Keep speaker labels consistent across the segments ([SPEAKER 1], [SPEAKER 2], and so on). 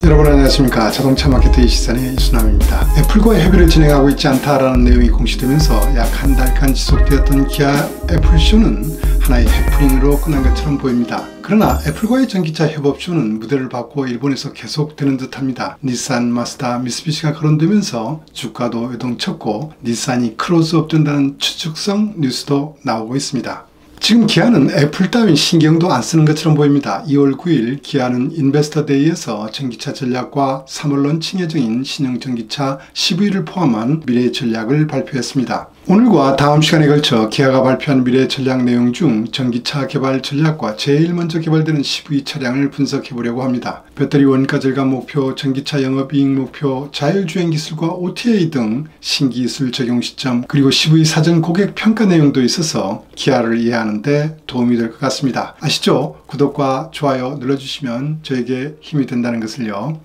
[SPEAKER 1] 여러분 안녕하십니까. 자동차 마케터의 시선의 이순남입니다. 애플과의 협의를 진행하고 있지 않다라는 내용이 공시되면서 약 한 달간 지속되었던 기아 애플쇼는 하나의 해프닝으로 끝난 것처럼 보입니다. 그러나 애플과의 전기차 협업쇼는 무대를 바꾸어 일본에서 계속되는 듯합니다. 닛산, 마쓰다, 미쓰비시가 거론되면서 주가도 요동쳤고 닛산이 크로즈업 된다는 추측성 뉴스도 나오고 있습니다. 지금 기아는 애플 따윈 신경도 안 쓰는 것처럼 보입니다. 2월 9일 기아는 인베스터 데이에서 전기차 전략과 3월 런칭 예정인 신형 전기차 CV를 포함한 미래 전략을 발표했습니다. 오늘과 다음 시간에 걸쳐 기아가 발표한 미래 전략 내용 중 전기차 개발 전략과 제일 먼저 개발되는 CV 차량을 분석해 보려고 합니다. 배터리 원가 절감 목표, 전기차 영업이익 목표, 자율주행 기술과 OTA 등 신기술 적용 시점, 그리고 CV 사전 고객 평가 내용도 있어서 기아를 이해하는 데 도움이 될 것 같습니다. 아시죠? 구독과 좋아요 눌러주시면 저에게 힘이 된다는 것을요.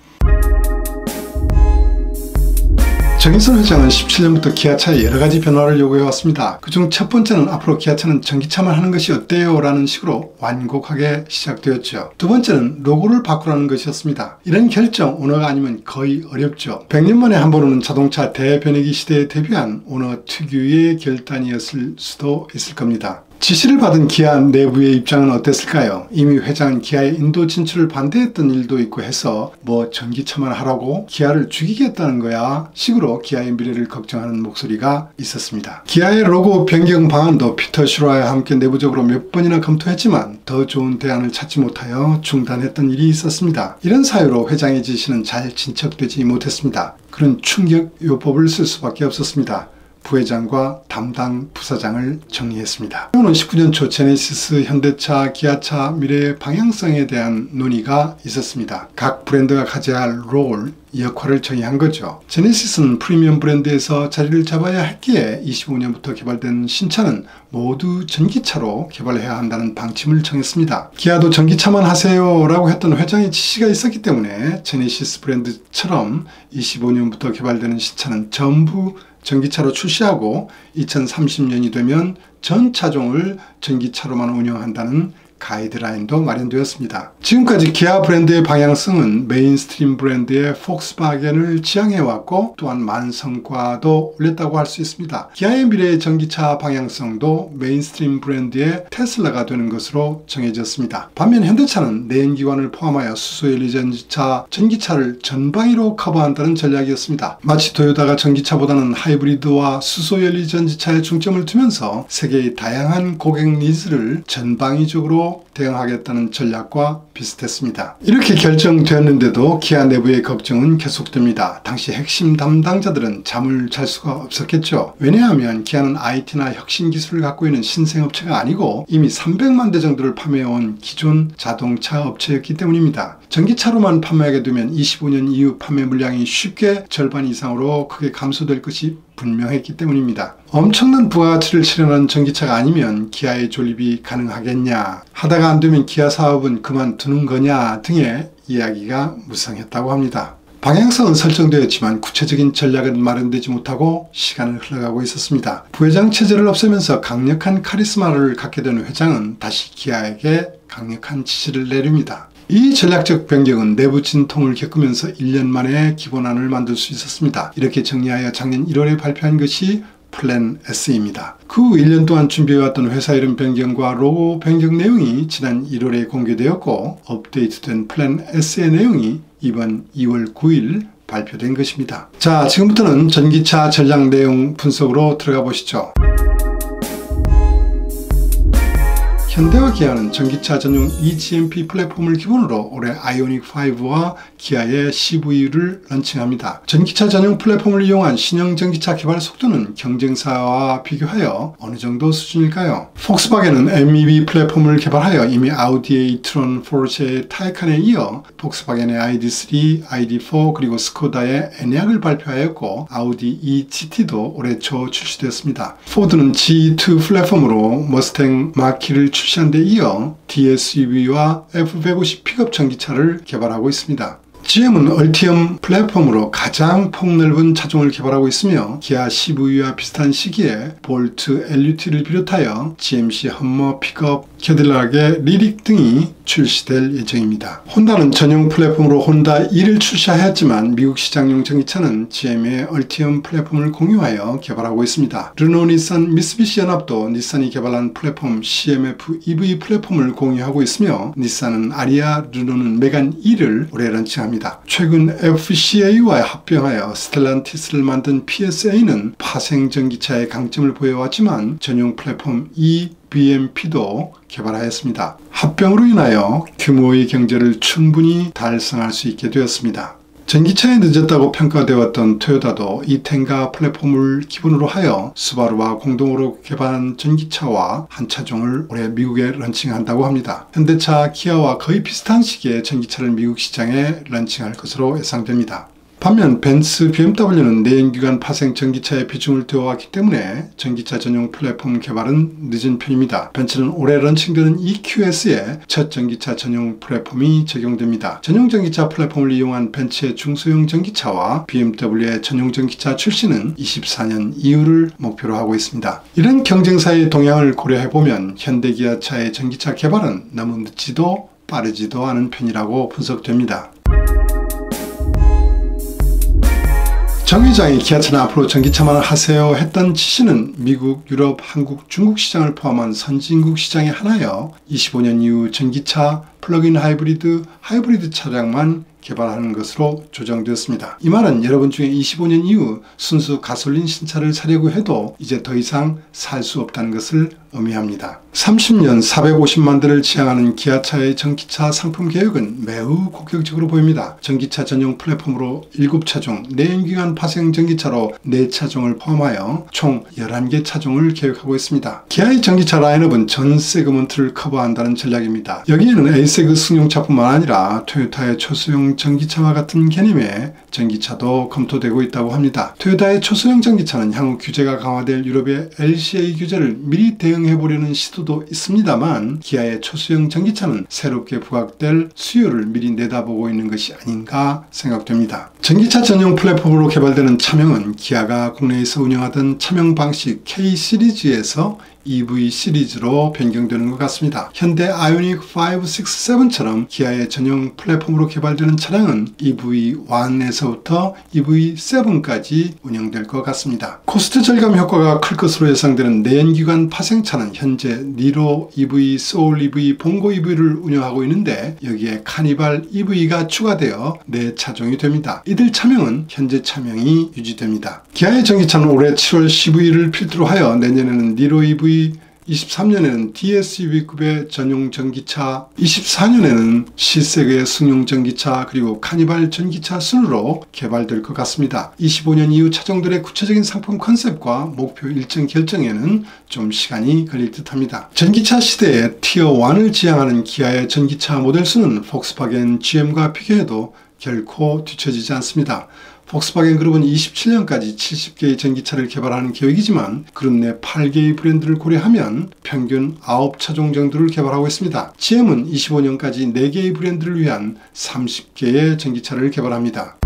[SPEAKER 1] 정의선 회장은 17년부터 기아차에 여러가지 변화를 요구해왔습니다. 그중 첫 번째는 앞으로 기아차는 전기차만 하는 것이 어때요? 라는 식으로 완곡하게 시작되었죠. 두 번째는 로고를 바꾸라는 것이었습니다. 이런 결정 오너가 아니면 거의 어렵죠. 100년 만에 한 번 오는 자동차 대변이기 시대에 대비한 오너 특유의 결단이었을 수도 있을 겁니다. 지시를 받은 기아 내부의 입장은 어땠을까요? 이미 회장은 기아의 인도 진출을 반대했던 일도 있고 해서 뭐 전기차만 하라고 기아를 죽이겠다는 거야 식으로 기아의 미래를 걱정하는 목소리가 있었습니다. 기아의 로고 변경 방안도 피터 슈라와 함께 내부적으로 몇 번이나 검토했지만 더 좋은 대안을 찾지 못하여 중단했던 일이 있었습니다. 이런 사유로 회장의 지시는 잘 진척되지 못했습니다. 그런 충격 요법을 쓸 수밖에 없었습니다. 부회장과 담당 부사장을 정리했습니다. 오는 19년 초 제네시스, 현대차, 기아차 미래의 방향성에 대한 논의가 있었습니다. 각 브랜드가 가져야 할 롤, 역할을 정의한 거죠. 제네시스는 프리미엄 브랜드에서 자리를 잡아야 했기에 25년부터 개발된 신차는 모두 전기차로 개발해야 한다는 방침을 정했습니다. 기아도 전기차만 하세요 라고 했던 회장의 지시가 있었기 때문에 제네시스 브랜드처럼 25년부터 개발되는 신차는 전부 전기차로 출시하고 2030년이 되면 전 차종을 전기차로만 운영한다는 가이드라인도 마련되었습니다. 지금까지 기아 브랜드의 방향성은 메인스트림 브랜드의 폭스바겐을 지향해왔고 또한 많은 성과도 올렸다고 할 수 있습니다. 기아의 미래의 전기차 방향성도 메인스트림 브랜드의 테슬라가 되는 것으로 정해졌습니다. 반면 현대차는 내연기관을 포함하여 수소연료 전지차, 전기차를 전방위로 커버한다는 전략이었습니다. 마치 토요타가 전기차보다는 하이브리드와 수소연료 전지차에 중점을 두면서 세계의 다양한 고객 니즈를 전방위적으로 대응하겠다는 전략과 비슷했습니다. 이렇게 결정되었는데도 기아 내부의 걱정은 계속됩니다. 당시 핵심 담당자들은 잠을 잘 수가 없었겠죠. 왜냐하면 기아는 IT나 혁신 기술을 갖고 있는 신생업체가 아니고 이미 300만 대 정도를 판매해온 기존 자동차 업체였기 때문입니다. 전기차로만 판매하게 되면 25년 이후 판매 물량이 쉽게 절반 이상으로 크게 감소될 것이 분명했기 때문입니다. 엄청난 부가가치를 실현한 전기차가 아니면 기아의 존립이 가능하겠냐, 하다가 안 되면 기아 사업은 그만두는 거냐 등의 이야기가 무성했다고 합니다. 방향성은 설정되었지만 구체적인 전략은 마련되지 못하고 시간을 흘러가고 있었습니다. 부회장 체제를 없애면서 강력한 카리스마를 갖게 된 회장은 다시 기아에게 강력한 지시를 내립니다. 이 전략적 변경은 내부 진통을 겪으면서 1년 만에 기본안을 만들 수 있었습니다. 이렇게 정리하여 작년 1월에 발표한 것이 플랜 S입니다. 그 후 1년 동안 준비해왔던 회사 이름 변경과 로고 변경 내용이 지난 1월에 공개되었고 업데이트된 플랜 S의 내용이 이번 2월 9일 발표된 것입니다. 자, 지금부터는 전기차 전략 내용 분석으로 들어가 보시죠. 현대와 기아는 전기차 전용 eGMP 플랫폼을 기본으로 올해 아이오닉 5와 기아의 CV를 런칭합니다. 전기차 전용 플랫폼을 이용한 신형 전기차 개발 속도는 경쟁사와 비교하여 어느 정도 수준일까요? 폭스바겐은 MEB 플랫폼을 개발하여 이미 아우디의 이트론, 포르쉐의 타이칸에 이어 폭스바겐의 ID3, ID4 그리고 스코다의 에니악을 발표하였고 아우디 EGT도 올해 초 출시되었습니다. 포드는 G2 플랫폼으로 머스탱 마키를 출시한 데 이어 DSUV와 F150 픽업 전기차를 개발하고 있습니다. GM은 얼티엄 플랫폼으로 가장 폭넓은 차종을 개발하고 있으며 기아 CV와 비슷한 시기에 볼트 LUT를 비롯하여 GMC 험머, 픽업, 캐딜락의 리릭 등이 출시될 예정입니다. 혼다는 전용 플랫폼으로 혼다 E를 출시하였지만 미국 시장용 전기차는 GM의 얼티엄 플랫폼을 공유하여 개발하고 있습니다. 르노, 닛산, 미쓰비시 연합도 닛산이 개발한 플랫폼 CMF EV 플랫폼을 공유하고 있으며 닛산은 아리아, 르노는 메간 E를 올해 런칭합니다. 최근 FCA와 합병하여 스텔란티스를 만든 PSA는 파생 전기차의 강점을 보여왔지만 전용 플랫폼 BMP도 개발하였습니다. 합병으로 인하여 규모의 경제를 충분히 달성할 수 있게 되었습니다. 전기차에 늦었다고 평가되었던 토요타도 이텐가 플랫폼을 기본으로 하여 스바루와 공동으로 개발한 전기차와 한 차종을 올해 미국에 런칭한다고 합니다. 현대차, 기아와 거의 비슷한 시기에 전기차를 미국 시장에 런칭할 것으로 예상됩니다. 반면 벤츠, BMW는 내연기관 파생 전기차의 비중을 두어왔기 때문에 전기차 전용 플랫폼 개발은 늦은 편입니다. 벤츠는 올해 런칭되는 EQS에 첫 전기차 전용 플랫폼이 적용됩니다. 전용 전기차 플랫폼을 이용한 벤츠의 중소형 전기차와 BMW의 전용 전기차 출시는 24년 이후를 목표로 하고 있습니다. 이런 경쟁사의 동향을 고려해보면 현대기아차의 전기차 개발은 너무 늦지도 빠르지도 않은 편이라고 분석됩니다. 정 회장이 기아차는 앞으로 전기차만 하세요 했던 지시는 미국, 유럽, 한국, 중국 시장을 포함한 선진국 시장에 한하여 25년 이후 전기차, 플러그인 하이브리드 차량만 개발하는 것으로 조정되었습니다. 이 말은 여러분 중에 25년 이후 순수 가솔린 신차를 사려고 해도 이제 더 이상 살 수 없다는 것을 의미합니다. 30년 450만 대를 지향하는 기아차의 전기차 상품 계획은 매우 공격적으로 보입니다. 전기차 전용 플랫폼으로 7차종, 내연기관 파생 전기차로 4차종을 포함하여 총 11개 차종을 계획하고 있습니다. 기아의 전기차 라인업은 전 세그먼트를 커버한다는 전략입니다. 여기에는 A세그 승용차뿐만 아니라 토요타의 초소형 전기차와 같은 개념의 전기차도 검토되고 있다고 합니다. 토요타의 초소형 전기차는 향후 규제가 강화될 유럽의 LCA 규제를 미리 대응해보려는 시도도 있습니다만 기아의 초소형 전기차는 새롭게 부각될 수요를 미리 내다보고 있는 것이 아닌가 생각됩니다. 전기차 전용 플랫폼으로 개발되는 차명은 기아가 국내에서 운영하던 차명 방식 K 시리즈에서 EV 시리즈로 변경되는 것 같습니다. 현대 아이오닉 5, 6, 7처럼 기아의 전용 플랫폼으로 개발되는 차량은 EV1에서부터 EV7까지 운영될 것 같습니다. 코스트 절감 효과가 클 것으로 예상되는 내연기관 파생차는 현재 니로 EV, 소울 EV, 봉고 EV를 운영하고 있는데 여기에 카니발 EV가 추가되어 4차종이 됩니다. 이들 차명은 현재 차명이 유지됩니다. 기아의 전기차는 올해 7월 CV를 필두로 하여 내년에는 니로 EV, 23년에는 DSUV급의 전용 전기차, 24년에는 C세그의 승용 전기차, 그리고 카니발 전기차 순으로 개발될 것 같습니다. 25년 이후 차종들의 구체적인 상품 컨셉과 목표 일정 결정에는 좀 시간이 걸릴 듯합니다. 전기차 시대에 티어1을 지향하는 기아의 전기차 모델 수는 폭스바겐, GM과 비교해도 결코 뒤처지지 않습니다. 폭스바겐 그룹은 27년까지 70개의 전기차를 개발하는 계획이지만 그룹 내 8개의 브랜드를 고려하면 평균 9차종 정도를 개발하고 있습니다. GM은 25년까지 4개의 브랜드를 위한 30개의 전기차를 개발합니다.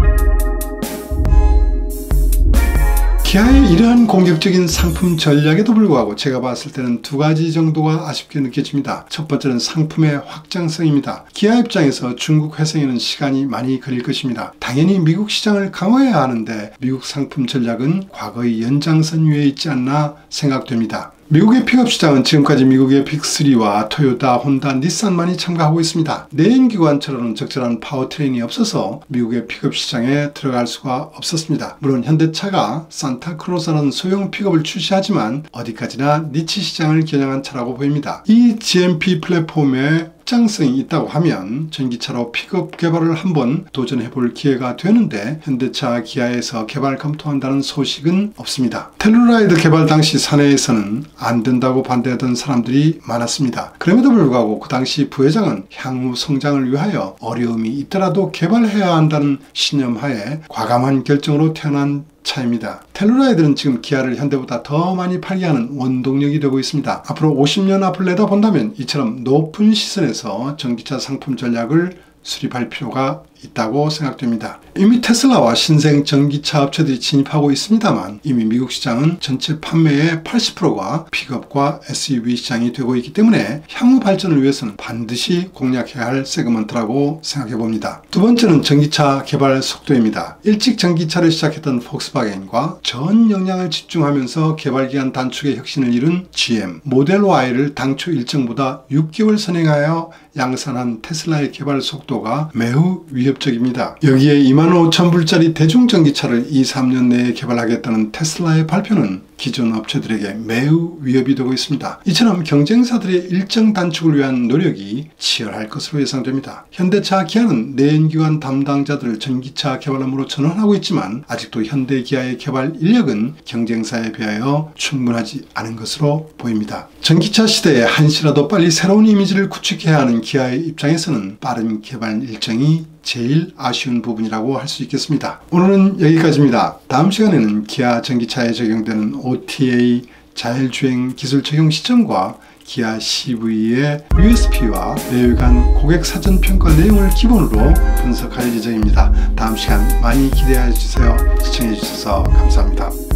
[SPEAKER 1] 기아의 이러한 공격적인 상품 전략에도 불구하고 제가 봤을 때는 2가지 정도가 아쉽게 느껴집니다. 첫 번째는 상품의 확장성입니다. 기아 입장에서 중국 회생에는 시간이 많이 걸릴 것입니다. 당연히 미국 시장을 강화해야 하는데 미국 상품 전략은 과거의 연장선 위에 있지 않나 생각됩니다. 미국의 픽업 시장은 지금까지 미국의 빅3와 토요타, 혼다, 닛산만이 참가하고 있습니다. 내연기관차로는 적절한 파워트레인이 없어서 미국의 픽업 시장에 들어갈 수가 없었습니다. 물론 현대차가 산타크로스라는 소형 픽업을 출시하지만 어디까지나 니치 시장을 겨냥한 차라고 보입니다. 이 GMP 플랫폼의 확장성이 있다고 하면 전기차로 픽업 개발을 한번 도전해볼 기회가 되는데 현대차, 기아에서 개발 검토한다는 소식은 없습니다. 텔루라이드 개발 당시 사내에서는 안 된다고 반대하던 사람들이 많았습니다. 그럼에도 불구하고 그 당시 부회장은 향후 성장을 위하여 어려움이 있더라도 개발해야 한다는 신념하에 과감한 결정으로 태어난 차입니다. 텔루라이드는 지금 기아를 현대보다 더 많이 팔게 하는 원동력이 되고 있습니다. 앞으로 50년 앞을 내다본다면 이처럼 높은 시선에서 전기차 상품 전략을 수립할 필요가 있다고 생각됩니다. 이미 테슬라와 신생 전기차 업체들이 진입하고 있습니다만 이미 미국 시장은 전체 판매의 80%가 픽업과 SUV 시장이 되고 있기 때문에 향후 발전을 위해서는 반드시 공략해야 할 세그먼트라고 생각해 봅니다. 두 번째는 전기차 개발 속도입니다. 일찍 전기차를 시작했던 폭스바겐과 전 역량을 집중하면서 개발기간 단축의 혁신을 이룬 GM, 모델 Y를 당초 일정보다 6개월 선행하여 양산한 테슬라의 개발 속도가 매우 위협적입니다. 여기에 25,000불짜리 대중전기차를 2-3년 내에 개발하겠다는 테슬라의 발표는 기존 업체들에게 매우 위협이 되고 있습니다. 이처럼 경쟁사들의 일정 단축을 위한 노력이 치열할 것으로 예상됩니다. 현대차, 기아는 내연기관 담당자들을 전기차 개발함으로 전환하고 있지만 아직도 현대, 기아의 개발 인력은 경쟁사에 비하여 충분하지 않은 것으로 보입니다. 전기차 시대에 한시라도 빨리 새로운 이미지를 구축해야 하는 기아의 입장에서는 빠른 개발 일정이 제일 아쉬운 부분이라고 할 수 있겠습니다. 오늘은 여기까지입니다. 다음 시간에는 기아 전기차에 적용되는 OTA 자율주행 기술 적용 시점과 기아 CV의 USP와 내외관 고객 사전 평가 내용을 기본으로 분석할 예정입니다. 다음 시간 많이 기대해 주세요. 시청해 주셔서 감사합니다.